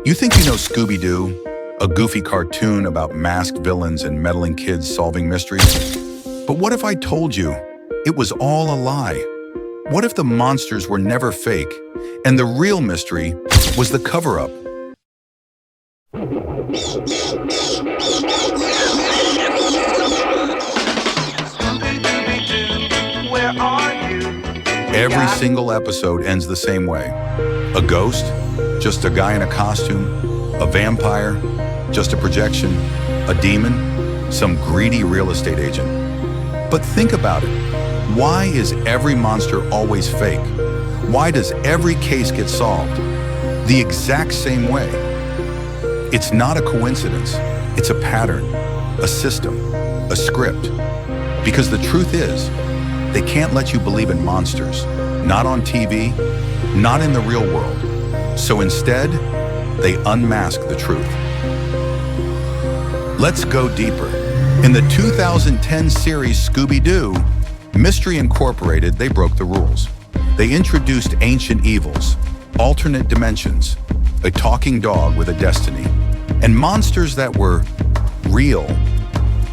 You think you know Scooby-Doo, a goofy cartoon about masked villains and meddling kids solving mysteries? But what if I told you it was all a lie? What if the monsters were never fake and the real mystery was the cover-up? Every single episode ends the same way. A ghost, just a guy in a costume. A vampire, just a projection. A demon, some greedy real estate agent. But think about it. Why is every monster always fake? Why does every case get solved the exact same way? It's not a coincidence. It's a pattern, a system, a script. Because the truth is, they can't let you believe in monsters. Not on TV, not in the real world. So instead, they unmask the truth. Let's go deeper. In the 2010 series Scooby-Doo, Mystery Incorporated, they broke the rules. They introduced ancient evils, alternate dimensions, a talking dog with a destiny, and monsters that were real.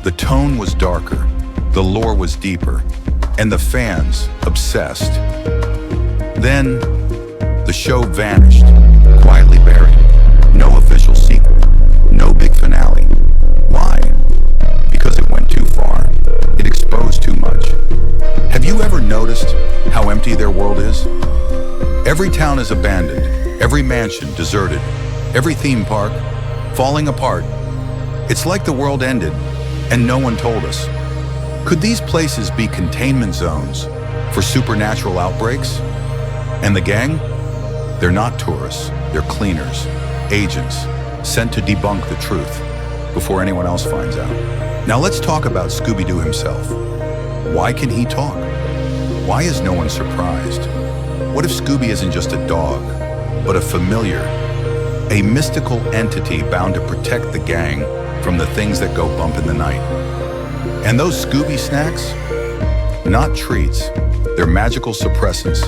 The tone was darker, the lore was deeper, and the fans obsessed. Then, the show vanished, quietly buried. No official sequel, no big finale. Why? Because it went too far. It exposed too much. Have you ever noticed how empty their world is? Every town is abandoned, every mansion deserted, every theme park falling apart. It's like the world ended and no one told us. Could these places be containment zones for supernatural outbreaks? And the gang? They're not tourists, they're cleaners, agents, sent to debunk the truth before anyone else finds out. Now let's talk about Scooby-Doo himself. Why can he talk? Why is no one surprised? What if Scooby isn't just a dog, but a familiar, a mystical entity bound to protect the gang from the things that go bump in the night? And those Scooby snacks? Not treats, they're magical suppressants,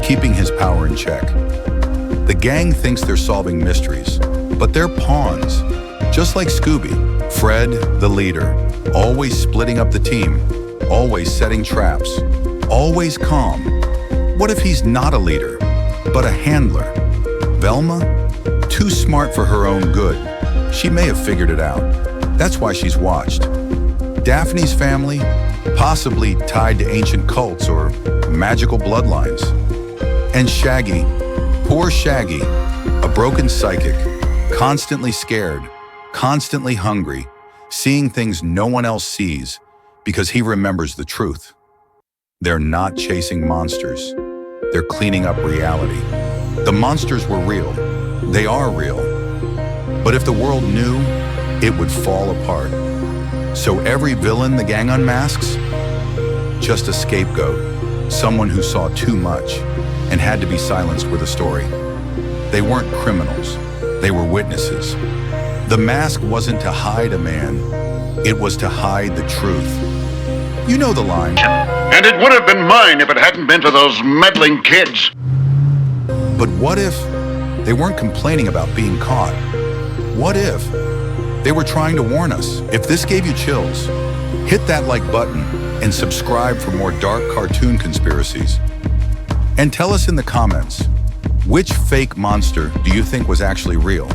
keeping his power in check. The gang thinks they're solving mysteries, but they're pawns. Just like Scooby, Fred, the leader, always splitting up the team, always setting traps, always calm. What if he's not a leader, but a handler? Velma? Too smart for her own good. She may have figured it out. That's why she's watched. Daphne's family? Possibly tied to ancient cults or magical bloodlines. And Shaggy, poor Shaggy, a broken psychic, constantly scared, constantly hungry, seeing things no one else sees because he remembers the truth. They're not chasing monsters. They're cleaning up reality. The monsters were real. They are real. But if the world knew, it would fall apart. So every villain the gang unmasks? Just a scapegoat, someone who saw too much and had to be silenced with a story. They weren't criminals. They were witnesses. The mask wasn't to hide a man. It was to hide the truth. You know the line. And it would have been mine if it hadn't been for those meddling kids. But what if they weren't complaining about being caught? What if they were trying to warn us? If this gave you chills, hit that like button and subscribe for more dark cartoon conspiracies. And tell us in the comments, which fake monster do you think was actually real?